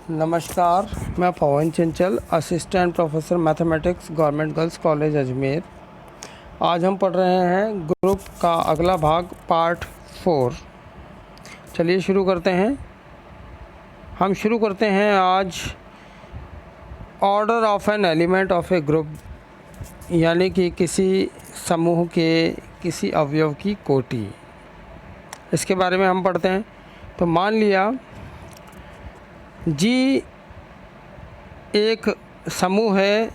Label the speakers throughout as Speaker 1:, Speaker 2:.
Speaker 1: नमस्कार, मैं पवन चंचल, assistant professor mathematics, government girls college Ajmer. आज हम पढ़ रहे हैं ग्रुप का अगला भाग पार्ट 4। चलिए शुरू करते हैं। हम शुरू करते हैं आज order of an element of A group, यानी कि किसी समूह के किसी अवयव की कोटि। इसके बारे में हम पढ़ते हैं। तो मान लिया जी एक समूह है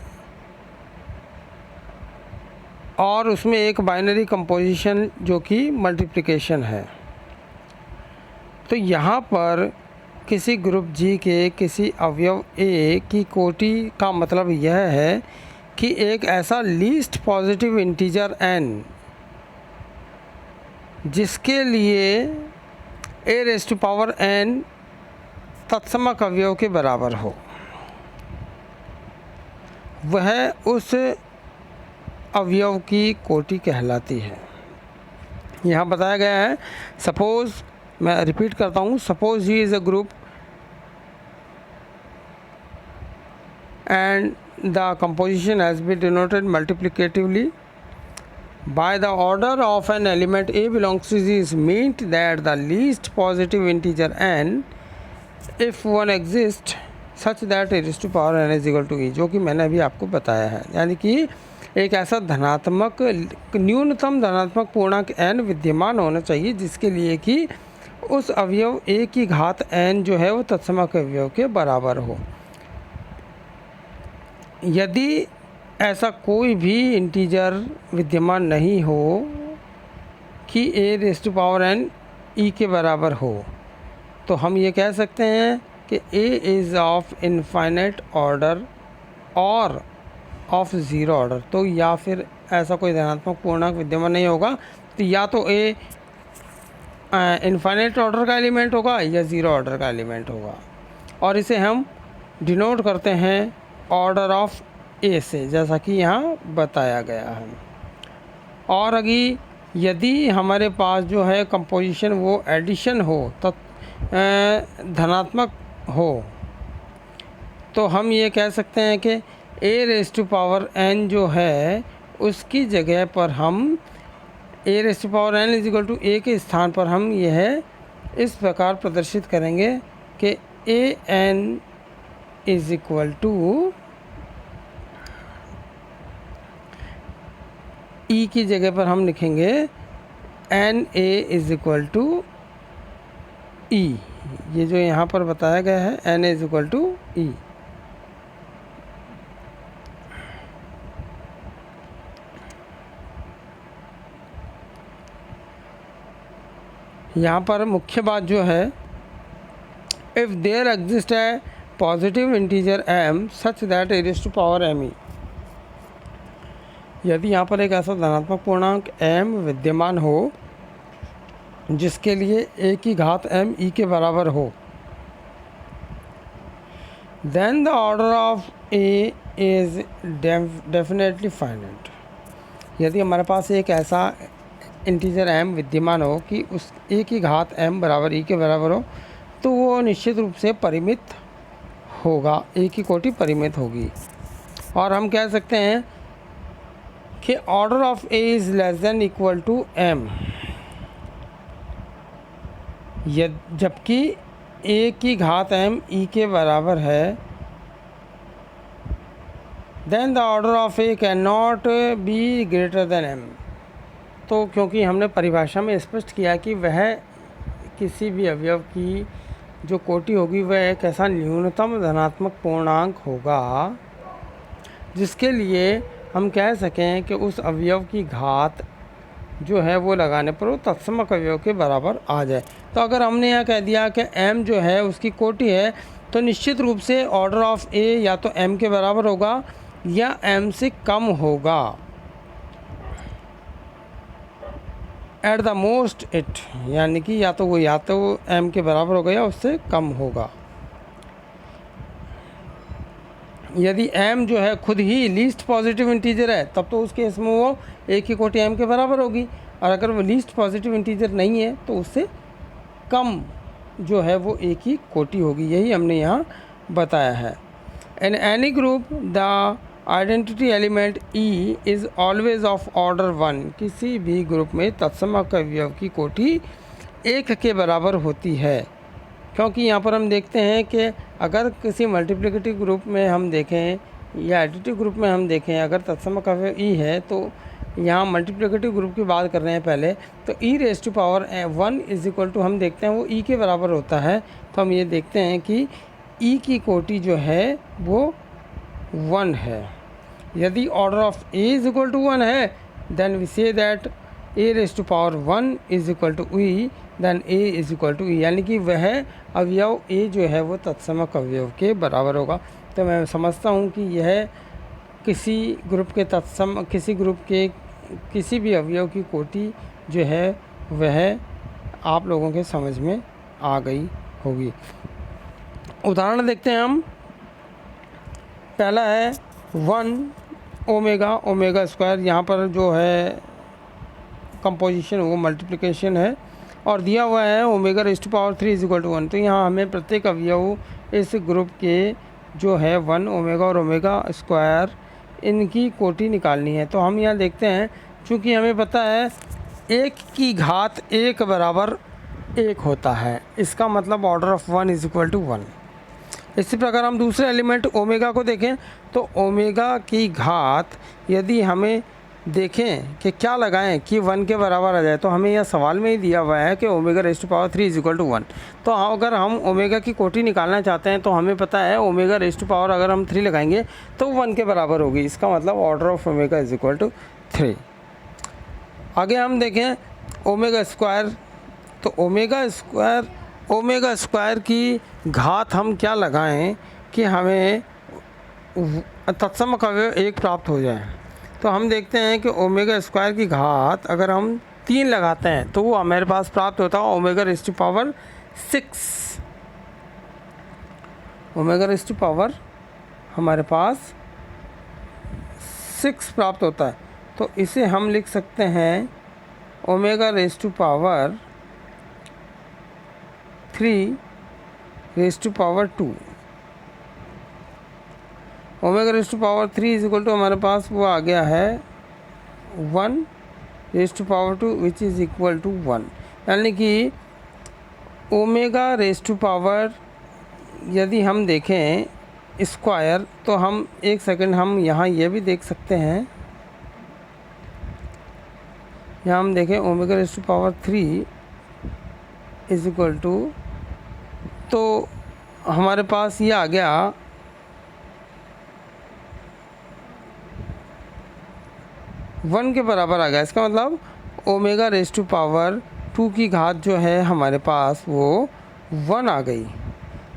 Speaker 1: और उसमें एक बाइनरी कंपोजिशन जो कि मल्टीप्लिकेशन है। तो यहाँ पर किसी ग्रुप जी के किसी अवयव ए की कोटि का मतलब यह है कि एक ऐसा लीस्ट पॉजिटिव इंटीजर n जिसके लिए a⁻n तत्समक अवयव के बराबर हो, वह उस अवयव की कोटि कहलाती है। यहाँ बताया गया है, सपोज़, मैं रिपीट करता हूँ, suppose G is a group and the composition has been denoted multiplicatively by the order of an element A belongs to Z is meant that the least positive integer n if one exists such that a⁻n is equal to e, जो कि मैंने अभी आपको बताया है। यानी कि एक ऐसा धनात्मक न्यूनतम धनात्मक पूर्णांक n विद्यमान होना चाहिए जिसके लिए कि उस अवयव a की घात n जो है वो तत्समक अवयव के बराबर हो। यदि ऐसा कोई भी इंटीजर विद्यमान नहीं हो कि a⁻n e के बराबर हो, तो हम ये कह सकते हैं कि a is of infinite order और ऑफ ज़ीरो ऑर्डर। तो या फिर ऐसा कोई धनात्मक पूर्णांक विद्यमान नहीं होगा, तो या तो a इनफाइनाइट ऑर्डर का एलिमेंट होगा या ज़ीरो ऑर्डर का एलिमेंट होगा। और इसे हम डिनोट करते हैं ऑर्डर ऑफ a से, जैसा कि यहाँ बताया गया है। और अभी यदि हमारे पास जो है कंपोजिशन वो एडिशन हो, तो धनात्मक हो, तो हम ये कह सकते हैं कि a⁻n जो है उसकी जगह पर हम a⁻n इज़ टू a के स्थान पर हम यह इस प्रकार प्रदर्शित करेंगे कि an is equal to e की जगह पर हम लिखेंगे na is equal to e। ये जो यहाँ पर बताया गया है na is equal to e। यहाँ पर मुख्य बात जो है, इफ़ देयर एग्जिस्ट है positive integer m such that a⁻m e, यदि यहाँ पर एक ऐसा धनात्मक पूर्णांक m विद्यमान हो जिसके लिए a की घात m e के बराबर हो, then the order of a is definitely finite. यदि हमारे पास एक ऐसा इंटीजर m विद्यमान हो कि उस a की घात m बराबर e के बराबर हो, तो वो निश्चित रूप से परिमित होगा, a की कोटि परिमित होगी। और हम कह सकते हैं कि order of a is less than equal to m, जबकि a की घात m e के बराबर है, then the order of a can not be greater than m। तो क्योंकि हमने परिभाषा में स्पष्ट किया कि वह किसी भी अवयव की जो कोटि होगी वह एक ऐसा न्यूनतम धनात्मक पूर्णांक होगा जिसके लिए हम कह सकें कि उस अवयव की घात जो है वो लगाने पर वो तत्समक अवयव के बराबर आ जाए। तो अगर हमने यहाँ कह दिया कि m जो है उसकी कोटि है, तो निश्चित रूप से ऑर्डर ऑफ a या तो m के बराबर होगा या m से कम होगा। एट द मोस्ट इट, यानी कि या तो m के बराबर होगा या उससे कम होगा। यदि m जो है खुद ही लीस्ट पॉजिटिव इंटीजर है, तब तो उस केस में वो a की कोटि m के बराबर होगी, और अगर वो लीस्ट पॉजिटिव इंटीजर नहीं है तो उससे कम जो है वो a की कोटि होगी। यही हमने यहाँ बताया है। In any group the identity element E is always of order 1। किसी भी ग्रुप में तत्समक अवयव की कोटि 1 के बराबर होती है, क्योंकि यहाँ पर हम देखते हैं कि अगर किसी मल्टीप्लिकेटिव ग्रुप में हम देखें या एडिटिव ग्रुप में हम देखें, अगर तत्समक अवयव ई है, तो यहाँ मल्टीप्लिकेटिव ग्रुप की बात कर रहे हैं पहले, तो e raise to power 1 is equal to हम देखते हैं वो ई के बराबर होता है। तो हम ये देखते हैं कि ई की कोटि जो है वो 1 है। यदि order of a is equal to 1 है, then we say that a raise to power 1 is equal to e, then a is equal to e, यानी कि वह अवयव ए जो है वो तत्समक अवयव के बराबर होगा। तो मैं समझता हूँ कि यह किसी ग्रुप के किसी भी अवयव की कोटि जो है वह आप लोगों के समझ में आ गई होगी। उदाहरण देखते हैं हम। पहला है 1 ओमेगा स्क्वायर। यहाँ पर जो है कंपोजिशन वो मल्टीप्लिकेशन है और दिया हुआ है omega raise to power 3 is equal to 1। तो यहाँ हमें प्रत्येक अवयव इस ग्रुप के जो है 1 ओमेगा और ओमेगा स्क्वायर इनकी कोटि निकालनी है। तो हम यहाँ देखते हैं, चूँकि हमें पता है 1 की घात 1 बराबर 1 होता है, इसका मतलब order of 1 is equal to 1। इसी प्रकार हम दूसरे एलिमेंट ओमेगा को देखें, तो ओमेगा की घात यदि हमें देखें कि क्या लगाएं कि 1 के बराबर आ जाए, तो हमें यह सवाल में ही दिया हुआ है कि omega raise to power 3 is equal to 1। तो अगर हम ओमेगा की कोटि निकालना चाहते हैं, तो हमें पता है ओमेगा रेज़ टू पावर अगर हम 3 लगाएंगे तो 1 के बराबर होगी। इसका मतलब order of omega is equal to 3। आगे हम देखें ओमेगा स्क्वायर। तो ओमेगा स्क्वायर की घात हम क्या लगाएं कि हमें तत्समक अवयव 1 प्राप्त हो जाए। तो हम देखते हैं कि ओमेगा स्क्वायर की घात अगर हम 3 लगाते हैं तो वो हमारे पास प्राप्त होता है omega raise to power 6। Omega raise to power हमारे पास 6 प्राप्त होता है। तो इसे हम लिख सकते हैं omega raise to power 3 raise to power 2। Omega raise to power 3 is equal to हमारे पास वो आ गया है 1 raise to power 2 which is equal to 1। यानी कि ओमेगा रेज़ टू पावर यदि हम देखें स्क्वायर, तो हम एक सेकंड हम यहाँ ये भी देख सकते हैं। यहाँ हम देखें omega raise to power 3 is equal to, तो हमारे पास ये आ गया 1 के बराबर आ गया। इसका मतलब ओमेगा रेज़ टू पावर 2 की घात जो है हमारे पास वो 1 आ गई।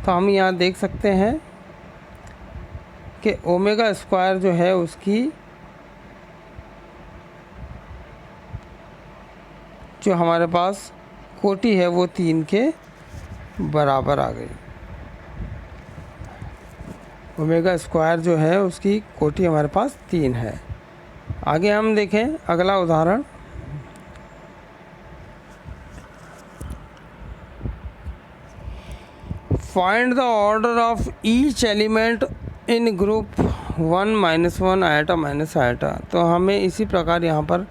Speaker 1: तो हम यहाँ देख सकते हैं कि ओमेगा स्क्वायर जो है उसकी जो हमारे पास कोटि है वो 3 के बराबर आ गई। ओमेगा स्क्वायर जो है उसकी कोटि हमारे पास 3 है। आगे हम देखें अगला उदाहरण। Find the order of each element in group 1 - 1 eta minus eta. तो हमें इसी प्रकार यहाँ पर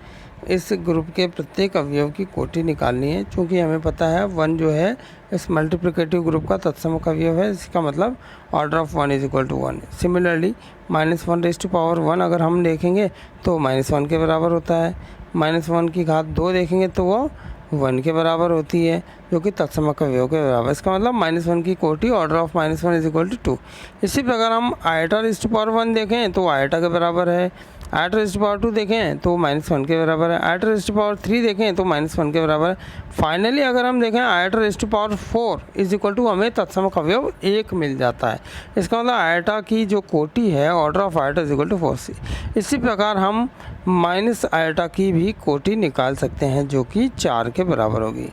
Speaker 1: इस ग्रुप के प्रत्येक अवयव की कोटि निकालनी है। चूँकि हमें पता है 1 जो है इस मल्टीप्लिकेटिव ग्रुप का तत्समक अवयव है, इसका मतलब order of 1 is equal to 1। Similarly -1 raise to power 1 अगर हम देखेंगे तो -1 के बराबर होता है। -1 की घात 2 देखेंगे तो वो 1 के बराबर होती है, जो कि तत्समक अवयव के बराबर। इसका मतलब -1 की कोटि order of -1 is equal to 2। इसी प्रकार हम आयटा रेज़ टू पावर 1 देखें तो आयटा के बराबर है। आयटा रेज़ टू पावर 2 देखें तो -1 के बराबर है। आयटा रेज़ टू पावर 3 देखें तो -1 के बराबर है। फाइनली अगर हम देखें iota raise to power 4 is equal to हमें तत्समक अवयव 1 मिल जाता है। इसका मतलब आयटा की जो कोटि है order of iota is equal to 4c। इसी प्रकार हम माइनस आयटा की भी कोटि निकाल सकते हैं जो कि 4 के बराबर होगी।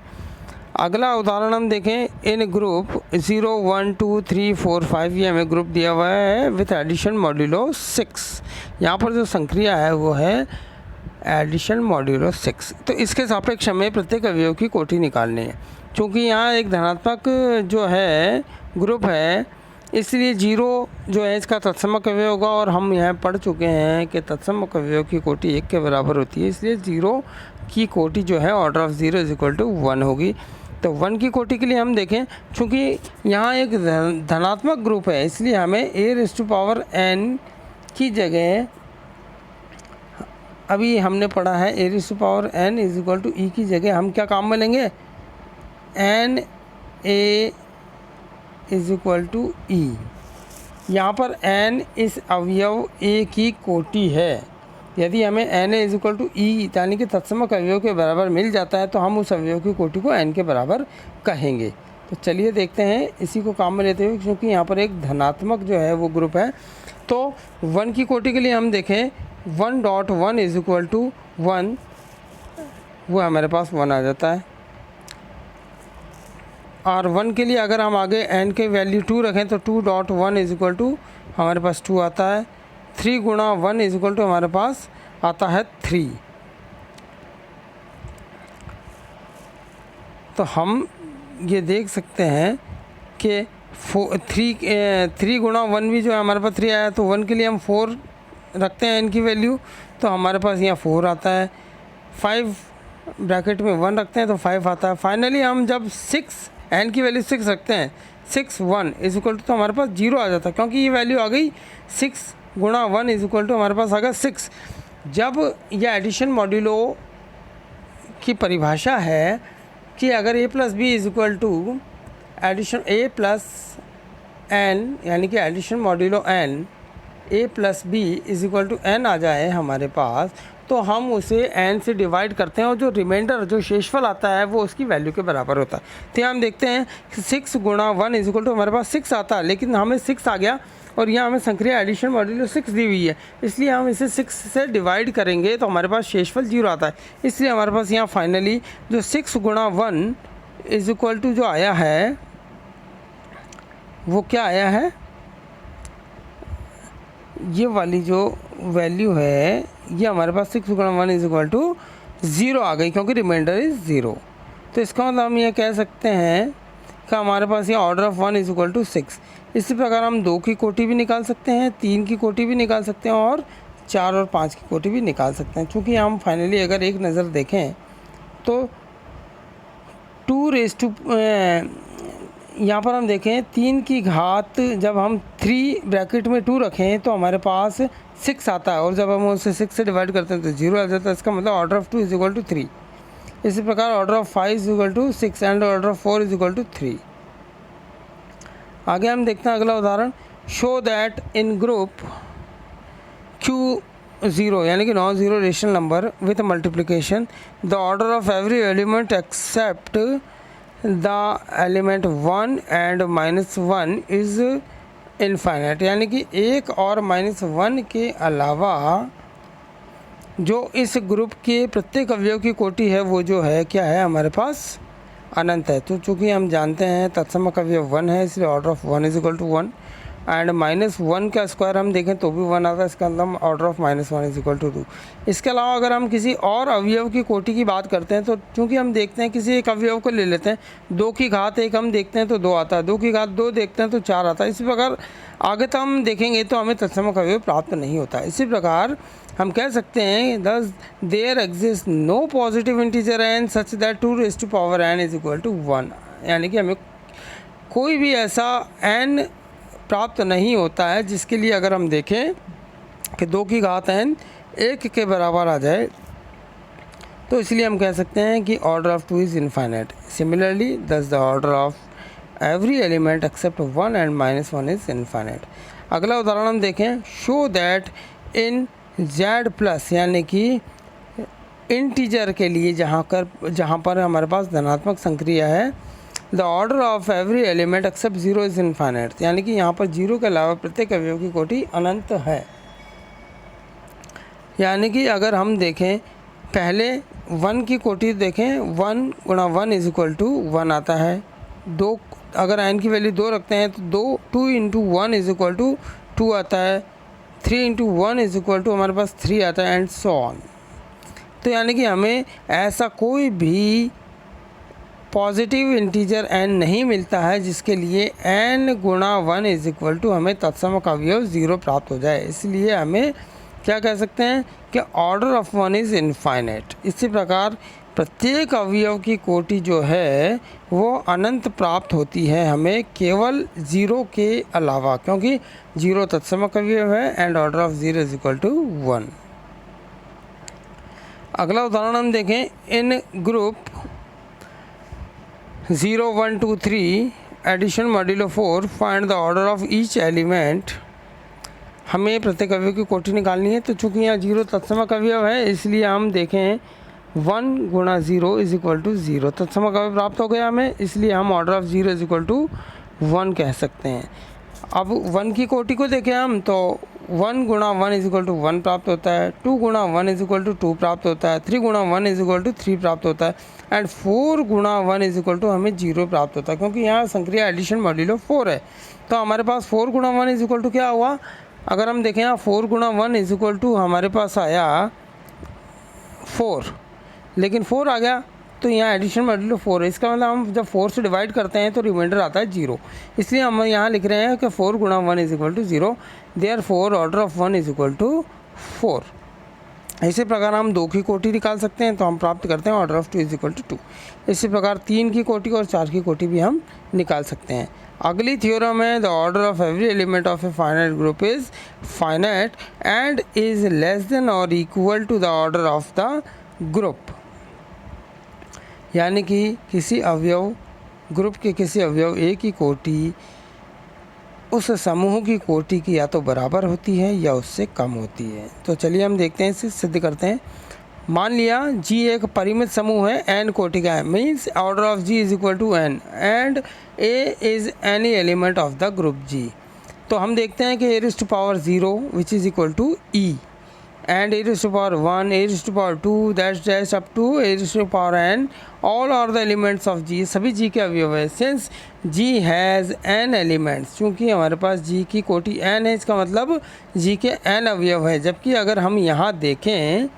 Speaker 1: अगला उदाहरण हम देखें। इन ग्रुप 0 1 2 3 4 5 ये हमें ग्रुप दिया हुआ है विथ एडिशन मॉड्यूलो 6। यहाँ पर जो संक्रिया है वो है एडिशन मॉड्यूलो 6। तो इसके सापेक्ष हमें प्रत्येक अवयव की कोटि निकालनी है। चूँकि यहाँ एक धनात्मक जो है ग्रुप है इसलिए 0 जो है इसका तत्समक अवयव होगा, और हम यहाँ पढ़ चुके हैं कि तत्समक अवयव की कोटि 1 के बराबर होती है, इसलिए 0 की कोटि जो है order of 0 is equal to 1 होगी। तो 1 की कोटि के लिए हम देखें, चूँकि यहाँ एक धनात्मक ग्रुप है, इसलिए हमें a⁴n की जगह, अभी हमने पढ़ा है a⁴n इज इक्वल टू ई की जगह हम क्या काम में लेंगे, n a is equal to e. यहाँ पर n इस अवयव a की कोटि है। यदि हमें n is equal to e यानी कि तत्समक अवयव के बराबर मिल जाता है तो हम उस अवयव की कोटि को n के बराबर कहेंगे। तो चलिए देखते हैं इसी को काम में लेते हुए, क्योंकि यहाँ पर एक धनात्मक जो है वो ग्रुप है। तो 1 की कोटि के लिए हम देखें 1.1 इज इक्वल टू 1, वो हमारे पास 1 आ जाता है। और 1 के लिए अगर हम आगे n के वैल्यू 2 रखें तो 2.1 इज इक्वल टू हमारे पास 2 आता है। 3 गुणा 1 इज इक्वल टू हमारे पास आता है 3। तो हम ये देख सकते हैं कि 3 गुणा 1 भी जो है हमारे पास 3 आया, तो 1 के लिए हम 4 रखते हैं n की वैल्यू, तो हमारे पास यहाँ 4 आता है। 5 ब्रैकेट में 1 रखते हैं तो 5 आता है। फाइनली हम जब 6 n की वैल्यू 6 रखते हैं, 6 1 इज इक्वल टू, तो हमारे पास 0 आ जाता है, क्योंकि ये वैल्यू आ गई 6 गुणा 1 इज इक्वल टू हमारे पास आ गया 6। जब यह एडिशन मॉड्यूलो की परिभाषा है कि अगर a plus b is equal to addition a plus n, यानी कि addition modulo n a plus b is equal to n आ जाए हमारे पास, तो हम उसे n से डिवाइड करते हैं और जो रिमाइंडर जो शेषफल आता है वो उसकी वैल्यू के बराबर होता है। तो हम देखते हैं 6 गुणा 1 इज इक्वल टू हमारे पास 6 आता है, लेकिन हमें 6 आ गया और यहाँ हमें संक्रिया एडिशन मॉड्यूलो 6 दी हुई है, इसलिए हम इसे 6 से डिवाइड करेंगे तो हमारे पास शेषफल 0 आता है। इसलिए हमारे पास यहाँ फाइनली जो 6 गुणा 1 इज इक्वल टू जो आया है वो क्या आया है, ये वाली जो वैल्यू है ये हमारे पास 6 गुणा 1 इज इक्वल टू 0 आ गई, क्योंकि रिमाइंडर इज़ 0। तो इसका मतलब हम ये कह सकते हैं कि हमारे पास ये order of 1 is equal to 6। इसी प्रकार हम 2 की कोटि भी निकाल सकते हैं, 3 की कोटि भी निकाल सकते हैं और 4 और 5 की कोटि भी निकाल सकते हैं। चूँकि हम फाइनली अगर एक नज़र देखें तो 2 यहाँ पर हम देखें 3 की घात, जब हम 3 ब्रैकेट में 2 रखें तो हमारे पास 6 आता है, और जब हम उसे 6 से डिवाइड करते हैं तो 0 आ जाता है। इसका मतलब order of 2 is equal to 3। इसी प्रकार order of 5 is equal to 6 and order of 4 is equal to 3। आगे हम देखते हैं अगला उदाहरण। Show that in group Q0 यानी कि non zero rational number with multiplication the order of every element except the element 1 and -1 is infinite, यानी कि 1 और -1 के अलावा जो इस ग्रुप के प्रत्येक अवयव की कोटि है वो जो है क्या है हमारे पास अनंत है। तो चूँकि हम जानते हैं तत्समक अवयव 1 है, इसलिए order of 1 is equal to 1 and -1 का स्क्वायर हम देखें तो भी 1 आता है, इसका मतलब order of -1 is equal to 2। इसके अलावा अगर हम किसी और अवयव की कोटि की बात करते हैं तो चूँकि हम देखते हैं किसी एक अवयव को ले लेते हैं, 2 की घात 1 हम देखते हैं तो 2 आता है, 2 की घात 2 देखते हैं तो 4 आता है। इसी प्रकार आगे तो हम देखेंगे तो हमें तत्समक अवयव प्राप्त नहीं होता। इसी प्रकार हम कह सकते हैं thus there exist no positive integer n such that 2n is equal to 1, यानी कि हमें कोई भी ऐसा n प्राप्त नहीं होता है जिसके लिए अगर हम देखें कि 2 की घात n 1 के बराबर आ जाए, तो इसलिए हम कह सकते हैं कि order of 2 is infinite. Similarly thus the order of every element except 1 and -1 is infinite. अगला उदाहरण हम देखें। शो दैट इन z+, यानी कि इंटीजर के लिए जहाँ पर हमारे पास धनात्मक संक्रिया है, the order of every element except 0 is infinite, यानी कि यहाँ पर 0 के अलावा प्रत्येक अवयव की कोटि अनंत है। यानी कि अगर हम देखें पहले 1 की कोटि देखें, 1 गुणा 1 इज इक्वल टू 1 आता है। 2 अगर n की वैल्यू 2 रखते हैं तो 2 इंटू 1 इज इक्वल टू 2 आता है। 3 इंटू 1 इज इक्वल टू हमारे पास 3 आता है एंड सो ऑन। तो यानी कि हमें ऐसा कोई भी पॉजिटिव इंटीजर n नहीं मिलता है, जिसके लिए n गुणा 1 इज इक्वल टू हमें तत्समक अवयव 0 प्राप्त हो जाए। इसलिए हमें क्या कह सकते हैं कि ऑर्डर ऑफ 1 इज़ इनफाइनाइट। इसी प्रकार प्रत्येक अवयव की कोटि जो है वो अनंत प्राप्त होती है हमें केवल 0 के अलावा, क्योंकि 0 तत्समक अवयव है and order of 0 is equal to 1। अगला उदाहरण हम देखें, in group 0 1 2 3 addition modulo 4 find the order of each element. हमें प्रत्येक अवयव की कोटि निकालनी है। तो चूंकि यहाँ 0 तत्समक अवयव है, इसलिए हम देखें 1 गुणा 0 इज इक्वल टू 0 तत्समक अवयव प्राप्त हो गया हमें, इसलिए हम order of 0 is equal to 1 कह सकते हैं। अब 1 की कोटि को देखें हम, तो 1 गुणा 1 इज इक्वल टू 1 प्राप्त होता है, 2 गुणा 1 इज इक्वल टू 2 प्राप्त होता है, 3 गुणा 1 इज इक्वल टू 3 प्राप्त होता है एंड 4 गुणा 1 इज इक्वल टू हमें 0 प्राप्त होता है। क्योंकि यहाँ संक्रिया एडिशन मॉड्यूलो 4 है, तो हमारे पास 4 गुणा 1 इज इक्वल टू क्या हुआ, अगर हम देखें यहाँ 4 गुणा 1 इज इक्वल टू हमारे पास आया 4, लेकिन 4 आ गया तो यहाँ एडिशन मॉड्यूलो 4 है। इसका मतलब हम जब 4 से डिवाइड करते हैं तो रिमाइंडर आता है 0, इसलिए हम यहाँ लिख रहे हैं कि 4 गुणा 1 is equal to 0, therefore order of 1 is equal to 4। इसी प्रकार हम 2 की कोटि निकाल सकते हैं, तो हम प्राप्त करते हैं order of 2 is equal to 2। इसी प्रकार 3 की कोटि और 4 की कोटि भी हम निकाल सकते हैं। अगली थ्योरम है, the order of every element of a finite group is finite and is less than और equal to the order of the group. यानी कि किसी अवयव ग्रुप के किसी अवयव ए की कोटि उस समूह की कोटि की या तो बराबर होती है या उससे कम होती है। तो चलिए हम देखते हैं, इसे सिद्ध करते हैं। मान लिया G एक परिमित समूह है, n कोटि का है, means order of G is equal to n and A is any element of the group G। तो हम देखते हैं कि a raised to power 0 which is equal to E and a raised to power 1, a raised to power 2 that's up to a raised to power n, all are the elements of G, सभी G के अवयव है। since G has n elements, चूँकि हमारे पास G की कोटि n है, इसका मतलब G के n अवयव है। जबकि अगर हम यहाँ देखें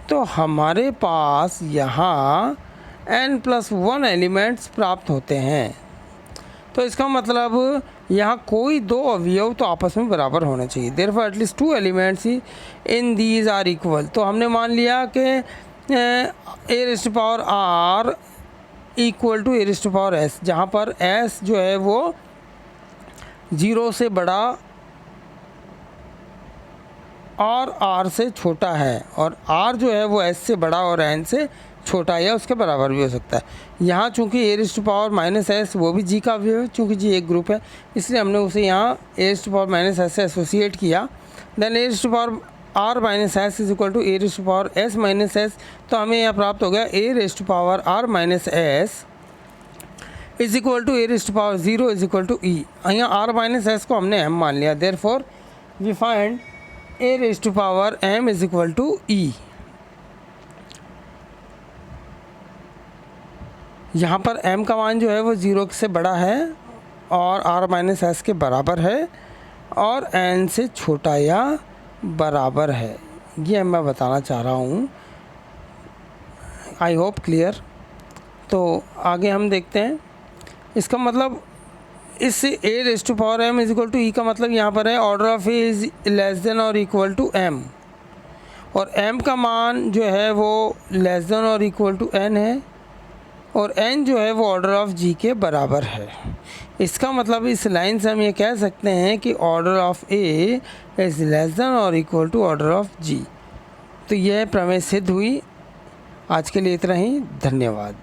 Speaker 1: तो हमारे पास यहाँ n+1 एलिमेंट्स प्राप्त होते हैं। तो इसका मतलब यहाँ कोई 2 अवयव तो आपस में बराबर होने चाहिए, therefore at least 2 elements in these are equal. तो हमने मान लिया कि a raised to power r equal to a raised to power s, जहाँ पर s जो है वो 0 से बड़ा और r से छोटा है, और r जो है वो s से बड़ा और n से छोटा या उसके बराबर भी हो सकता है। यहाँ चूँकि a raised to power -s वो भी G का अवयव है, चूँकि G एक ग्रुप है, इसलिए हमने उसे यहाँ a raised to power -s से एसोसिएट किया। Then a raised to power r - s is equal to a raised to power s - s। तो हमें यहाँ प्राप्त हो गया a raised to power r - s is equal to a raised to power 0 is equal to e। यहाँ r - s को हमने m मान लिया, therefore we find a raised to power m is equal to e। यहाँ पर m का मान जो है वो 0 से बड़ा है और r - s के बराबर है और n से छोटा या बराबर है, ये मैं बताना चाह रहा हूँ। I hope clear. तो आगे हम देखते हैं, इसका मतलब इस a raised to power m is equal to e का मतलब यहाँ पर है order of a is less than और इक्वल टू m, और m का मान जो है वो लेस देन और इक्वल टू n है, और n जो है वो ऑर्डर ऑफ G के बराबर है। इसका मतलब इस लाइन से हम ये कह सकते हैं कि order of A is less than और equal to order of G। तो यह प्रमेय सिद्ध हुई। आज के लिए इतना ही, धन्यवाद।